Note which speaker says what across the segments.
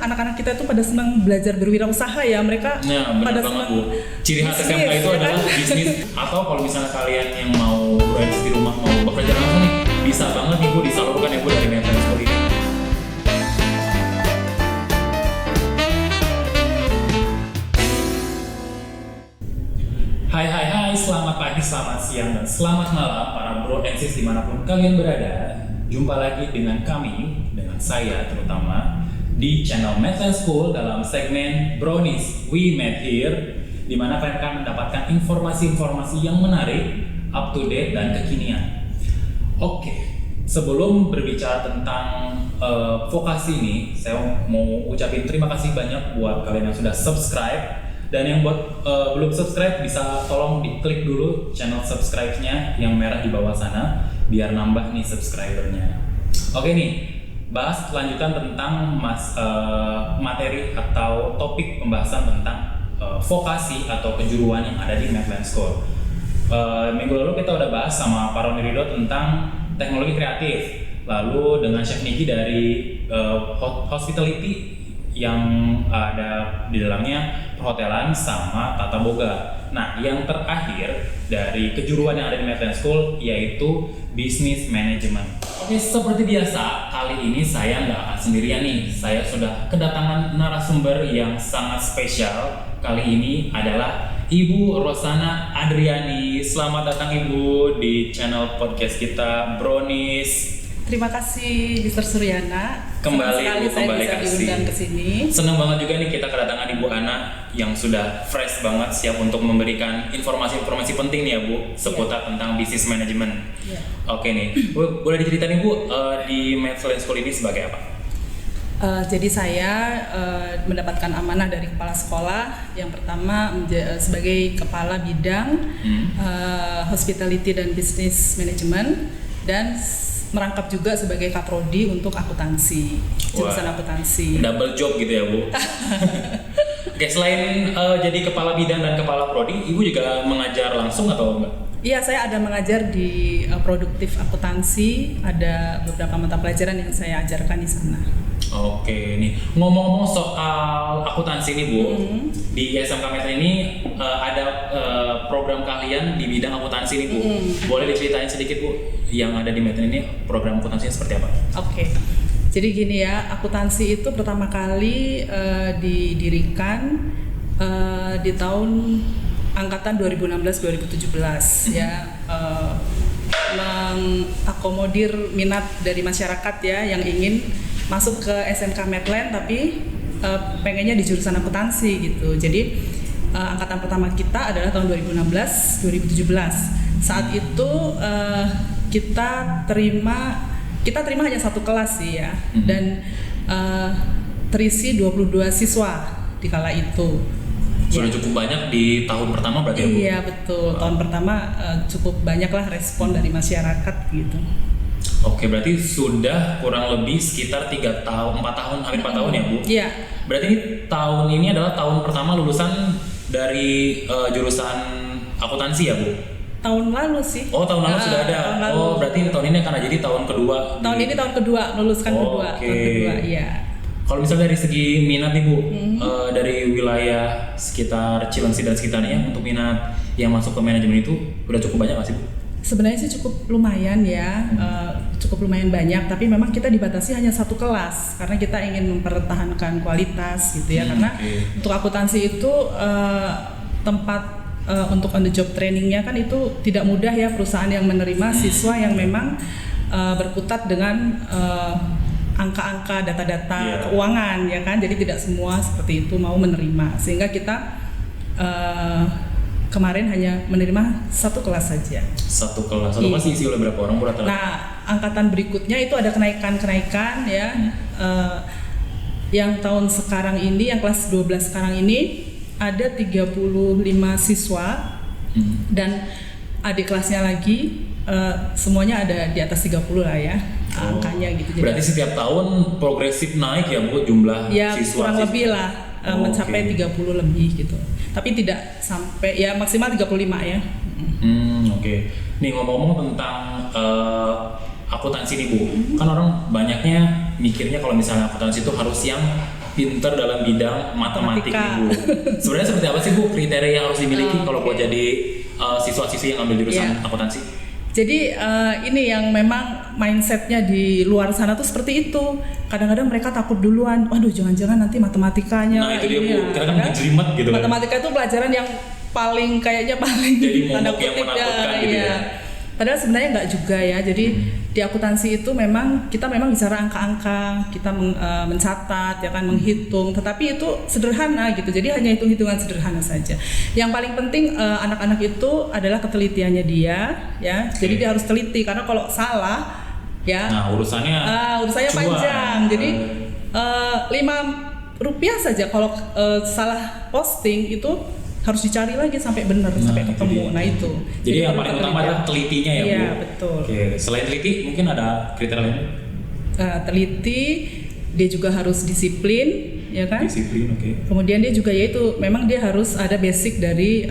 Speaker 1: anak-anak kita itu pada senang belajar berwirausaha ya, mereka pada
Speaker 2: banget Bu. Ciri khas SMK itu adalah bisnis. Atau kalau misalnya kalian yang mau berada di rumah mau bekerja langsung nih, bisa banget nih Bu disalurkan ya Bu dari Medland School ini. Hai, selamat pagi, selamat siang, dan selamat malam para bro and sis dimanapun kalian berada. Jumpa lagi dengan kami, dengan saya terutama, di channel Medland School dalam segmen Brownies We Met Here, di mana kalian akan mendapatkan informasi-informasi yang menarik, up to date, dan kekinian. Oke, sebelum berbicara tentang vokasi ini, saya mau ucapin terima kasih banyak buat kalian yang sudah subscribe. Dan yang buat belum subscribe bisa tolong diklik dulu channel subscribe-nya yang merah di bawah sana biar nambah nih subscribernya. Oke nih, bahas lanjutan tentang materi atau topik pembahasan tentang vokasi atau kejuruan yang ada di Medland School. Minggu lalu kita udah bahas sama Pak Roni Ridho tentang teknologi kreatif. Lalu dengan Chef Niki dari hospitality yang ada di dalamnya perhotelan sama tata boga. Nah, yang terakhir dari kejuruan yang ada di Medland School yaitu Business Management. Oke, seperti biasa, kali ini saya nggak akan sendirian nih. Saya sudah kedatangan narasumber yang sangat spesial. Kali ini adalah Ibu Rosana Adriani. Selamat datang Ibu di channel podcast kita Brownies.
Speaker 1: Terima kasih Mr. Suryana.
Speaker 2: Kembali
Speaker 1: saya bisa diundang ke sini.
Speaker 2: Senang banget juga nih kita kedatangan Ibu Ana yang sudah fresh banget, siap untuk memberikan informasi-informasi penting nih ya Bu seputar tentang business management. Oke nih, Bu, boleh diceritain Bu di Medland School ini sebagai apa?
Speaker 1: Jadi saya mendapatkan amanah dari kepala sekolah. Yang pertama sebagai kepala bidang hospitality dan business management, dan merangkap juga sebagai kaprodi untuk akuntansi, jurusan akuntansi.
Speaker 2: Double job gitu ya Bu. Oke, selain jadi kepala bidang dan kepala prodi, Ibu juga mengajar langsung atau enggak?
Speaker 1: Iya, saya ada mengajar di produktif akuntansi, ada beberapa mata pelajaran yang saya ajarkan di sana.
Speaker 2: Oke, nih ngomong-ngomong soal akuntansi nih Bu, di SMK Medland ini ada program kalian di bidang akuntansi nih Bu. Boleh diceritain sedikit Bu, yang ada di Medland ini program akuntansinya seperti apa?
Speaker 1: Oke, jadi gini ya, akuntansi itu pertama kali didirikan di tahun angkatan 2016-2017 ya, mengakomodir minat dari masyarakat ya yang ingin masuk ke SMK Medland tapi pengennya di jurusan akuntansi gitu. Jadi angkatan pertama kita adalah tahun 2016-2017. Saat itu kita terima hanya satu kelas sih ya, dan terisi 22 siswa di kala itu.
Speaker 2: Sudah cukup banyak di tahun pertama berarti ya Bu?
Speaker 1: Iya betul, tahun pertama cukup banyaklah respon dari masyarakat gitu.
Speaker 2: Oke, berarti sudah kurang lebih sekitar 4 tahun, hampir 4 tahun ya Bu?
Speaker 1: Iya.
Speaker 2: Berarti tahun ini adalah tahun pertama lulusan dari jurusan akuntansi ya Bu?
Speaker 1: Tahun lalu sih.
Speaker 2: Oh, tahun lalu sudah ada. Berarti tahun ini akan jadi tahun kedua.
Speaker 1: Ini tahun kedua, luluskan kedua.
Speaker 2: Okay.
Speaker 1: Tahun kedua, iya.
Speaker 2: Kalau misalnya dari segi minat nih Bu, dari wilayah sekitar Cilengsi dan sekitarnya untuk minat yang masuk ke manajemen itu udah cukup banyak nggak sih Bu?
Speaker 1: Sebenarnya sih cukup lumayan ya, cukup lumayan banyak. Tapi memang kita dibatasi hanya satu kelas karena kita ingin mempertahankan kualitas gitu ya. Karena untuk akuntansi itu tempat untuk on the job trainingnya kan itu tidak mudah ya, perusahaan yang menerima siswa yang memang berkutat dengan angka-angka, data-data keuangan ya kan. Jadi tidak semua seperti itu mau menerima, sehingga kita kemarin hanya menerima satu kelas saja. Satu kelas
Speaker 2: isi oleh berapa orang Bu?
Speaker 1: Nah, angkatan berikutnya itu ada kenaikan ya. Yang tahun sekarang ini, yang kelas 12 sekarang ini ada 35 siswa dan adik kelasnya lagi semuanya ada di atas 30 lah ya angkanya gitu.
Speaker 2: Berarti setiap tahun progresif naik ya Bu jumlah siswa?
Speaker 1: Kurang lebih lah. Mencapai 30 lebih gitu. Tapi tidak sampai, ya maksimal 35 ya.
Speaker 2: Oke. Nih ngomong-ngomong tentang akuntansi nih Bu, kan orang banyaknya mikirnya kalau misalnya akuntansi itu harus yang pinter dalam bidang matematik
Speaker 1: Matematika.
Speaker 2: nih Bu. Sebenarnya seperti apa sih Bu kriteria yang harus dimiliki kalau buat jadi siswa-siswi yang ambil jurusan akuntansi?
Speaker 1: Jadi ini yang memang mindsetnya di luar sana tuh seperti itu. Kadang-kadang mereka takut duluan. Waduh, jangan-jangan nanti matematikanya.
Speaker 2: Nah itu dia
Speaker 1: ini
Speaker 2: Bu,
Speaker 1: ya,
Speaker 2: karena kan jelimet gitu kan.
Speaker 1: Matematika itu pelajaran yang paling
Speaker 2: Jadi
Speaker 1: tanda
Speaker 2: momok yang
Speaker 1: kutip
Speaker 2: menakutkan gitu ya.
Speaker 1: Padahal sebenarnya nggak juga ya. Jadi di akuntansi itu memang kita bicara angka-angka, kita mencatat, ya kan, menghitung. Tetapi itu sederhana gitu. Jadi hanya hitung-hitungan sederhana saja. Yang paling penting anak-anak itu adalah ketelitiannya dia, ya. Jadi dia harus teliti karena kalau salah, ya.
Speaker 2: Nah urusannya cuan.
Speaker 1: Panjang. Jadi Rp5 saja kalau salah posting itu harus dicari lagi sampai benar, sampai ketemu. Nah itu.
Speaker 2: Jadi yang paling utama adalah telitinya ya Bu.
Speaker 1: Iya betul.
Speaker 2: Oke, selain teliti mungkin ada kriteria lain?
Speaker 1: Teliti, dia juga harus disiplin, ya kan?
Speaker 2: Disiplin, oke.
Speaker 1: Kemudian dia juga yaitu memang dia harus ada basic dari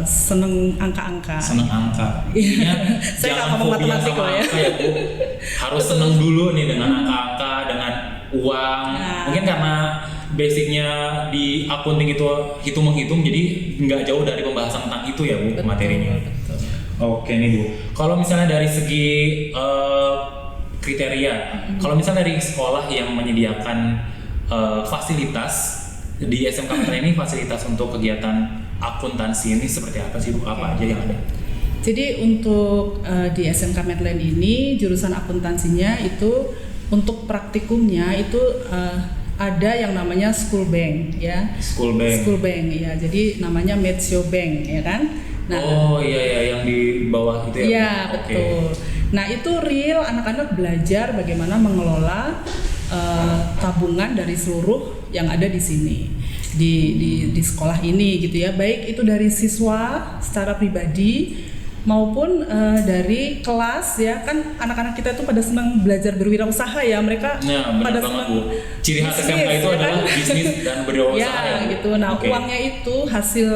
Speaker 1: seneng angka-angka.
Speaker 2: Seneng angka. Intinya
Speaker 1: Saya nggak
Speaker 2: jangan
Speaker 1: ngomong
Speaker 2: fobia
Speaker 1: matematik
Speaker 2: sama
Speaker 1: loh ya.
Speaker 2: angka ya Bu. Harus seneng dulu nih dengan angka-angka, dengan uang. Mungkin karena basicnya di accounting itu hitung menghitung, jadi nggak jauh dari pembahasan tentang itu ya Bu, materinya.
Speaker 1: Betul.
Speaker 2: Oke nih Bu, kalau misalnya dari segi kriteria, kalau misalnya dari sekolah yang menyediakan fasilitas di SMK Metlen ini, fasilitas untuk kegiatan akuntansi ini seperti apa sih Bu? Apa aja yang ada?
Speaker 1: Jadi untuk di SMK Medland ini jurusan akuntansinya itu untuk praktikumnya itu ada yang namanya school bank ya.
Speaker 2: School bank
Speaker 1: ya. Jadi namanya Metsio Bank ya kan. Nah,
Speaker 2: oh iya yang di bawah itu ya.
Speaker 1: Iya betul. Nah itu real anak-anak belajar bagaimana mengelola tabungan dari seluruh yang ada di sini di sekolah ini gitu ya. Baik itu dari siswa secara pribadi maupun dari kelas ya kan, anak-anak kita itu pada senang belajar berwirausaha ya, mereka pada senang
Speaker 2: Bu. Ciri khas SMK itu
Speaker 1: ya
Speaker 2: adalah
Speaker 1: kan?
Speaker 2: bisnis dan berwirausaha
Speaker 1: ya gitu. Nah uangnya itu hasil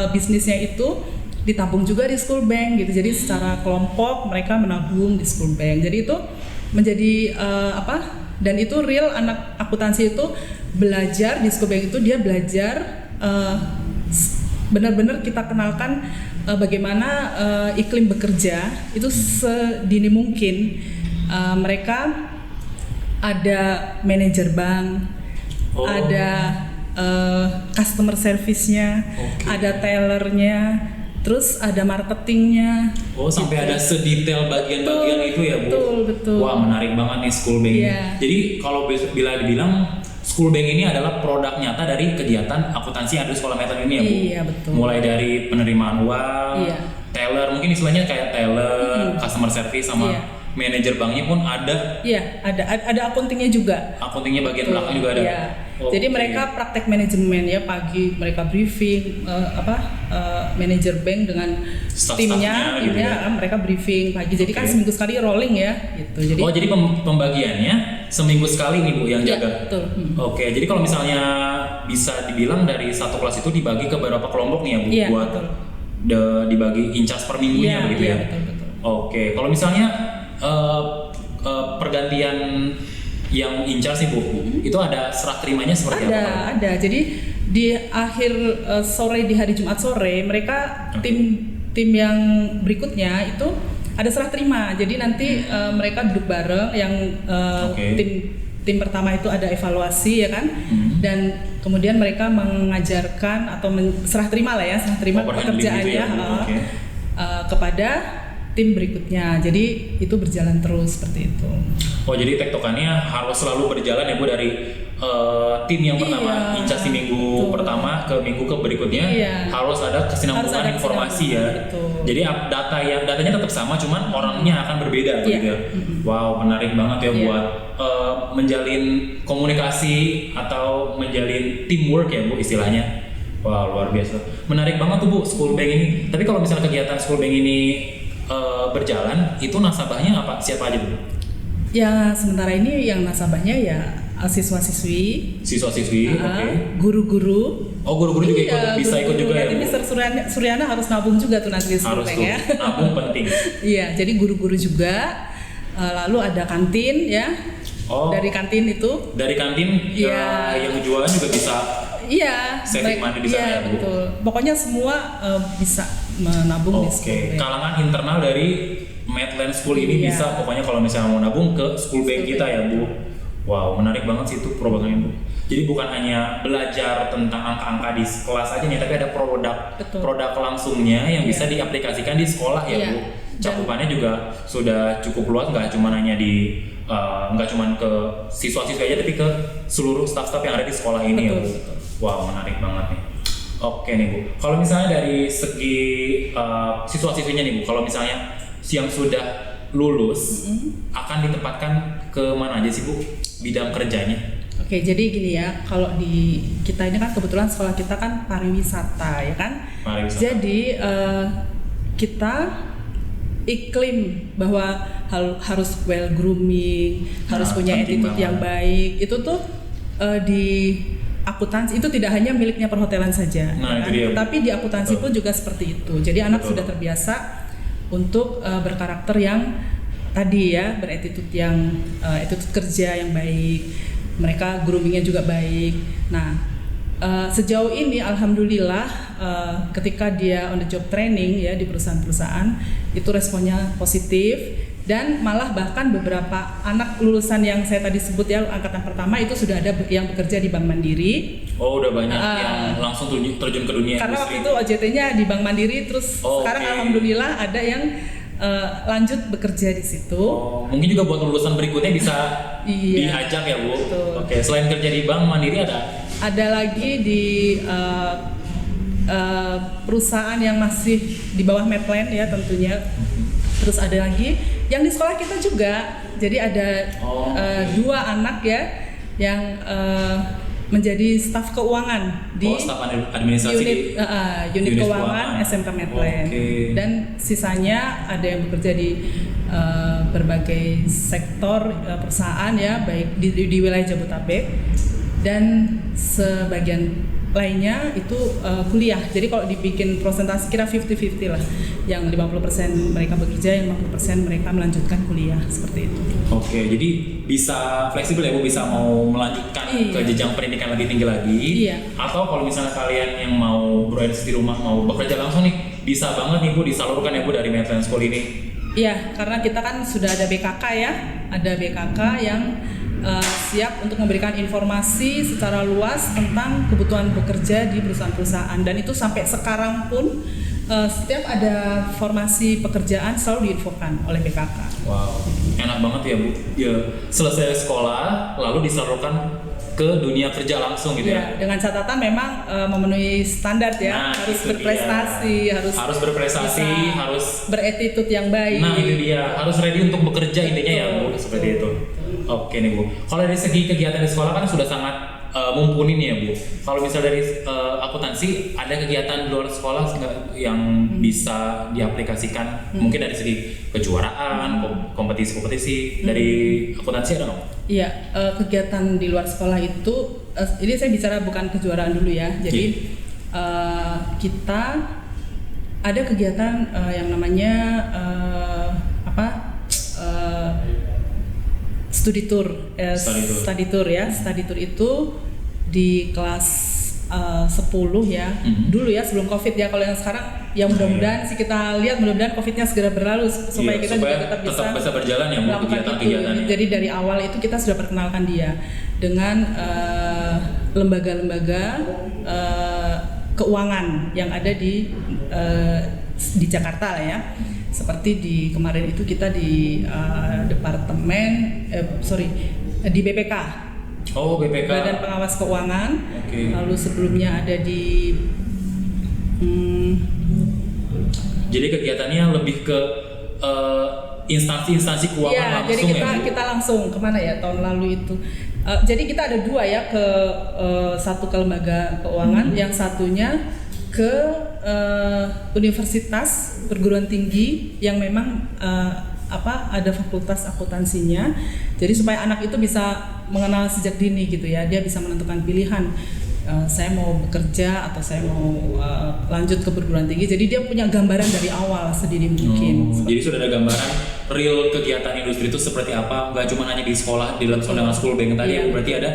Speaker 1: bisnisnya itu ditabung juga di school bank gitu. Jadi secara kelompok mereka menabung di school bank. Jadi itu menjadi dan itu real anak akuntansi itu belajar di school bank itu, dia belajar benar-benar kita kenalkan bagaimana iklim bekerja itu sedini mungkin. Mereka ada manajer bank, ada customer service-nya, ada tellernya, terus ada marketingnya.
Speaker 2: Oh sampai ada sedetail bagian-bagian itu ya Bu?
Speaker 1: Betul.
Speaker 2: Wah menarik banget nih school bank. Jadi kalau bila dibilang school bank ini adalah produk nyata dari kegiatan akuntansi yang ada di sekolah Metlen ini ya Bu?
Speaker 1: Iya betul.
Speaker 2: Mulai dari penerimaan uang, teller, mungkin istilahnya kayak teller, customer service sama manajer banknya pun ada.
Speaker 1: Iya, ada accountingnya juga.
Speaker 2: Accountingnya bagian belakang juga ada.
Speaker 1: Iya. Jadi mereka praktek manajemen ya, pagi mereka briefing manajer bank dengan timnya
Speaker 2: gitu ya.
Speaker 1: Mereka briefing pagi. Jadi kan seminggu sekali rolling ya gitu. Jadi
Speaker 2: jadi pembagiannya seminggu sekali nih Bu yang jaga.
Speaker 1: Betul.
Speaker 2: Oke, jadi kalau misalnya bisa dibilang dari satu kelas itu dibagi ke beberapa kelompok nih ya Bu, buat dibagi in charge per minggunya begitu ya.
Speaker 1: Betul.
Speaker 2: Oke, kalau misalnya pergantian yang in charge nih Bu, itu ada serah terimanya seperti apa?
Speaker 1: Ada. Jadi di akhir sore, di hari Jumat sore mereka tim yang berikutnya itu ada serah terima. Jadi nanti mereka duduk bareng yang tim pertama itu ada evaluasi ya kan, dan kemudian mereka mengajarkan atau serah terima pekerjaannya kepada tim berikutnya. Jadi itu berjalan terus seperti itu.
Speaker 2: Oh jadi tektokannya harus selalu berjalan ya Bu, dari tim yang pertama incas di minggu pertama ke minggu ke berikutnya harus ada kesinambungan informasi ya.
Speaker 1: Betul.
Speaker 2: Jadi datanya tetap sama, cuman orangnya akan berbeda gitu ya. Wow menarik banget ya buat menjalin komunikasi atau menjalin teamwork ya Bu istilahnya. Wow luar biasa. Menarik banget tuh Bu school bank ini. Tapi kalau misalnya kegiatan school bank ini berjalan, itu nasabahnya siapa aja Bu?
Speaker 1: Ya sementara ini yang nasabahnya ya siswa-siswi,
Speaker 2: oke.
Speaker 1: Guru-guru.
Speaker 2: Oh guru-guru juga bisa ikut juga ya Bu?
Speaker 1: Mr. Suryana harus nabung juga tuh nanti di school bank ya.
Speaker 2: Nabung penting.
Speaker 1: Iya, jadi guru-guru juga. Lalu ada kantin ya.
Speaker 2: Oh.
Speaker 1: Dari kantin itu.
Speaker 2: Dari kantin ya, yang jualan juga bisa.
Speaker 1: Iya.
Speaker 2: Saving money di sana ya, Bu.
Speaker 1: Betul. Pokoknya semua bisa menabung di school bank.
Speaker 2: Kalangan internal dari Medland School ini bisa pokoknya kalau misalnya mau nabung ke school bank kita ya, Bu. Wow, menarik banget sih itu programnya, Bu. Jadi bukan hanya belajar tentang angka-angka di kelas aja nih, tapi ada produk langsungnya yang bisa diaplikasikan di sekolah ya, Bu. Cakupannya juga sudah cukup luas, nggak cuma hanya di nggak cuma ke siswa-siswa aja, tapi ke seluruh staf-staf yang ada di sekolah ini ya, Bu. Wow, menarik banget nih. Oke nih, Bu. Kalau misalnya dari segi siswa-siswinya nih, Bu, kalau misalnya yang sudah lulus akan ditempatkan ke mana aja sih, Bu, bidang kerjanya?
Speaker 1: Oke, jadi gini ya, kalau di kita ini kan kebetulan sekolah kita kan pariwisata ya kan. Jadi kita iklim bahwa harus well grooming, harus punya attitude yang baik. Itu tuh di akuntansi itu tidak hanya miliknya perhotelan saja, tapi di akuntansi pun juga seperti itu. Jadi anak sudah terbiasa untuk berkarakter yang tadi ya, beretitude yang attitude kerja yang baik, mereka groomingnya juga baik. Nah, sejauh ini alhamdulillah ketika dia on the job training ya di perusahaan-perusahaan itu responnya positif. Dan malah bahkan beberapa anak lulusan yang saya tadi sebut ya angkatan pertama itu sudah ada yang bekerja di Bank Mandiri.
Speaker 2: Oh, udah banyak yang langsung terjun ke dunia
Speaker 1: karena
Speaker 2: industri.
Speaker 1: Waktu itu OJT-nya di Bank Mandiri, terus sekarang alhamdulillah ada yang lanjut bekerja di situ.
Speaker 2: Mungkin juga buat lulusan berikutnya bisa diajak ya, Bu. Oke, selain kerja di Bank Mandiri ada
Speaker 1: lagi di perusahaan yang masih di bawah Medland ya tentunya. Terus ada lagi yang di sekolah kita juga. Jadi ada 2 anak ya yang menjadi staf keuangan di
Speaker 2: staf administrasi
Speaker 1: unit keuangan SMK Medland. Dan sisanya ada yang bekerja di berbagai sektor perusahaan ya, baik di wilayah Jabodetabek, dan sebagian lainnya itu kuliah. Jadi kalau dibikin prosentase kira 50-50 lah. Yang 50% mereka bekerja, yang 50% mereka melanjutkan kuliah, seperti itu.
Speaker 2: Oke, jadi bisa fleksibel ya, Bu, bisa mau melanjutkan ke jenjang pendidikan lebih tinggi lagi. Atau kalau misalnya kalian yang mau berada di rumah mau bekerja langsung nih, bisa banget nih, Bu, disalurkan ya, Bu, dari Medland School ini.
Speaker 1: Iya, karena kita kan sudah ada BKK ya. Ada BKK yang siap untuk memberikan informasi secara luas tentang kebutuhan bekerja di perusahaan-perusahaan, dan itu sampai sekarang pun setiap ada formasi pekerjaan selalu diinfokan oleh BKK.
Speaker 2: Wow, enak banget ya, Bu. Ya, selesai sekolah lalu disalurkan ke dunia kerja langsung gitu ya. Dengan
Speaker 1: catatan memang memenuhi standar ya, harus berprestasi, harus berprestasi,
Speaker 2: harus
Speaker 1: beretitude yang baik.
Speaker 2: Nah, itu dia, harus ready untuk bekerja intinya ya, Bu, seperti itu. Oke nih, Bu. Kalau dari segi kegiatan di sekolah kan sudah sangat mumpuni nih ya, Bu. Kalau misal dari akuntansi, ada kegiatan di luar sekolah yang bisa diaplikasikan? Mungkin dari segi kejuaraan, kompetisi-kompetisi dari akuntansi ada nggak?
Speaker 1: Iya, kegiatan di luar sekolah itu, ini saya bicara bukan kejuaraan dulu ya. Jadi kita ada kegiatan yang namanya Study tour ya. Study tour itu di kelas 10 ya. Dulu ya, sebelum Covid ya. Kalau yang sekarang ya mudah-mudahan sih kita lihat, mudah-mudahan Covidnya segera berlalu supaya kita juga tetap bisa
Speaker 2: berjalan ya,
Speaker 1: melakukan kegiatan. Jadi dari awal itu kita sudah perkenalkan dia dengan lembaga-lembaga keuangan yang ada di Jakarta lah ya. Seperti kemarin itu kita di di BPK.
Speaker 2: Oh, BPK.
Speaker 1: Badan Pengawas Keuangan. Lalu sebelumnya ada di
Speaker 2: Jadi kegiatannya lebih ke instansi-instansi keuangan langsung.
Speaker 1: Jadi kita langsung kemana ya tahun lalu itu. Jadi kita ada 2 ya, satu ke lembaga keuangan, yang satunya ke universitas perguruan tinggi yang memang ada fakultas akuntansinya. Jadi supaya anak itu bisa mengenal sejak dini gitu ya, dia bisa menentukan pilihan, saya mau bekerja atau saya mau lanjut ke perguruan tinggi. Jadi dia punya gambaran dari awal sedini mungkin.
Speaker 2: Jadi sudah ada gambaran real kegiatan industri itu seperti apa, nggak cuma hanya di sekolah, di dalam dengan school bank tadi,
Speaker 1: Iya.
Speaker 2: berarti ada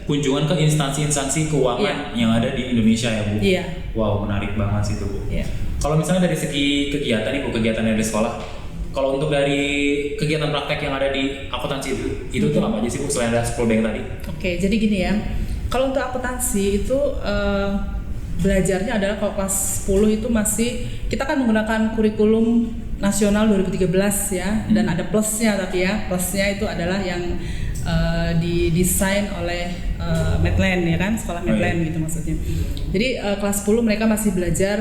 Speaker 2: kunjungan ke instansi-instansi keuangan yang ada di Indonesia ya Bu?
Speaker 1: Iya.
Speaker 2: Wow, menarik banget sih itu Bu.
Speaker 1: Iya.
Speaker 2: Kalau misalnya dari segi kegiatan nih Bu, kegiatan yang di sekolah, kalau untuk dari kegiatan praktek yang ada di akuntansi itu tuh apa aja sih Bu selain ada school bank tadi?
Speaker 1: Oke, jadi gini ya. Kalau untuk akuntansi itu belajarnya adalah kalau kelas 10 itu masih kita kan menggunakan kurikulum nasional 2013 ya, dan ada plusnya, tapi ya plusnya itu adalah yang didesain oleh Medland ya kan, sekolah Medland gitu maksudnya. Jadi kelas 10 mereka masih belajar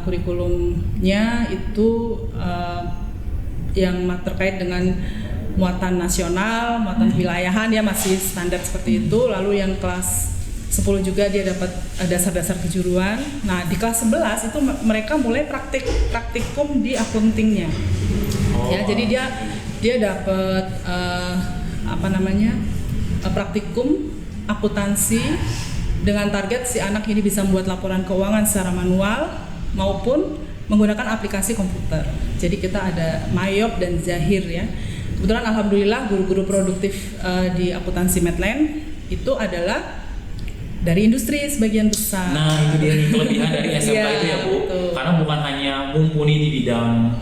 Speaker 1: kurikulumnya itu yang terkait dengan muatan nasional, muatan wilayahan ya masih standar seperti itu. Lalu yang kelas 10 juga dia dapat dasar-dasar kejuruan. Nah, di kelas 11 itu mereka mulai praktikum di accountingnya. Ya, jadi dia dapat praktikum akuntansi dengan target si anak ini bisa membuat laporan keuangan secara manual maupun menggunakan aplikasi komputer. Jadi kita ada Mayop dan Zahir ya. Kebetulan alhamdulillah guru-guru produktif di akuntansi Medland itu adalah dari industri sebagian besar.
Speaker 2: Nah, itu dia nih kelebihan dari SMK itu ya Bu.
Speaker 1: Betul.
Speaker 2: Karena bukan hanya mumpuni di bidang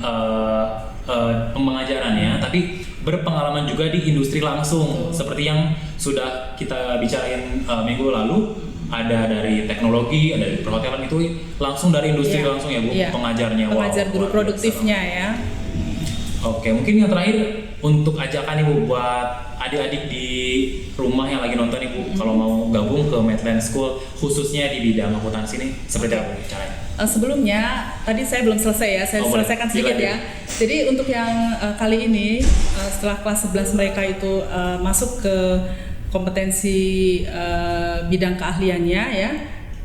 Speaker 2: pengajarannya, tapi berpengalaman juga di industri langsung. Seperti yang sudah kita bicarain minggu lalu, ada dari teknologi, ada dari perhotelan, itu langsung dari industri langsung ya Bu, pengajarnya.
Speaker 1: Pengajar guru produktifnya ya.
Speaker 2: Oke, mungkin yang terakhir untuk ajakan Ibu buat adik-adik di rumah yang lagi nonton Ibu, kalau mau gabung ke Medland School khususnya di bidang akuntansi ini seperti apa caranya?
Speaker 1: Sebelumnya tadi saya belum selesai ya, saya selesaikan sedikit ya. Jadi untuk yang kali ini setelah kelas 11 mereka itu masuk ke kompetensi bidang keahliannya ya.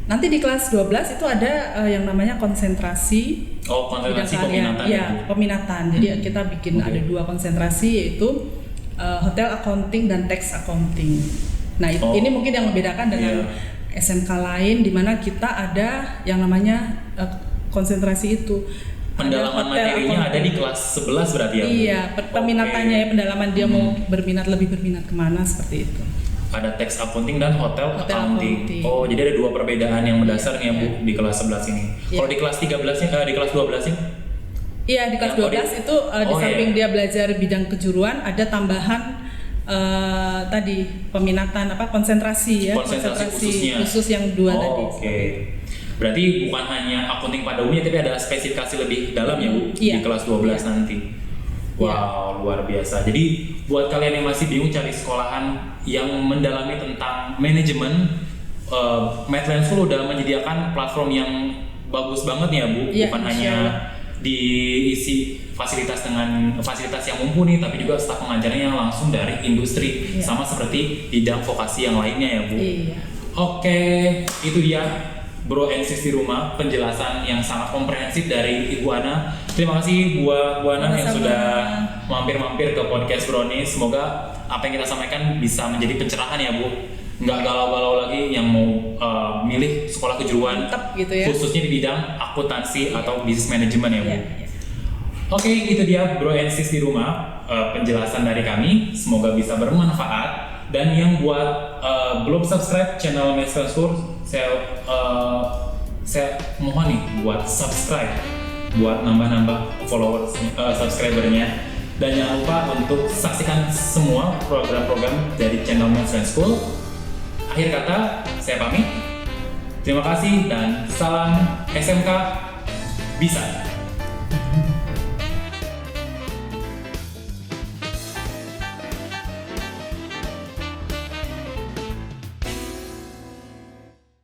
Speaker 1: Nanti di kelas 12 itu ada yang namanya konsentrasi.
Speaker 2: Oh, konsentrasi peminatan.
Speaker 1: Ya, peminatan. Jadi kita bikin ada 2 konsentrasi, yaitu hotel accounting dan tax accounting. Nah, ini mungkin yang membedakan dengan SMK lain, di mana kita ada yang namanya konsentrasi itu.
Speaker 2: Pendalaman materinya ada di kelas 11 berarti ya?
Speaker 1: Iya, peminatannya ya, pendalaman dia mau lebih berminat kemana seperti itu.
Speaker 2: Ada tax accounting dan hotel accounting. Oh, jadi ada 2 perbedaan yang mendasar nih ya Bu di kelas 11 ini. Kalau di kelas 13 di kelas 12 ini?
Speaker 1: Iya, di kelas 12 itu di samping dia belajar bidang kejuruan, ada tambahan tadi peminatan konsentrasi ya, konsentrasi khusus yang 2 tadi.
Speaker 2: Oke. Berarti bukan hanya accounting pada umumnya, tapi ada spesifikasi lebih dalam ya Bu di kelas 12 nanti. Wow, luar biasa. Jadi buat kalian yang masih bingung cari sekolahan yang mendalami tentang manajemen, Medland School udah menyediakan platform yang bagus banget ya Bu. Bukan hanya diisi fasilitas dengan fasilitas yang mumpuni, tapi juga staf pengajarnya yang langsung dari industri, sama seperti bidang vokasi yang lainnya ya Bu. Oke, itu dia Bro and Sis di rumah, penjelasan yang sangat komprehensif dari Ibu Ana. Terima kasih buat Bu Ana yang sudah mampir-mampir ke podcast Brownies. Semoga apa yang kita sampaikan bisa menjadi pencerahan ya Bu. Nggak galau-galau lagi yang mau milih sekolah kejuruan
Speaker 1: gitu ya,
Speaker 2: khususnya di bidang akuntansi atau bisnis manajemen ya Bu. Oke, itu dia Bro and Sis di rumah, penjelasan dari kami. Semoga bisa bermanfaat. Dan yang buat belum subscribe channel Medland School, saya mohon nih buat subscribe, buat nambah-nambah followers subscribernya. Dan jangan lupa untuk saksikan semua program-program dari channel Medland School. Akhir kata, saya pamit. Terima kasih dan salam SMK bisa.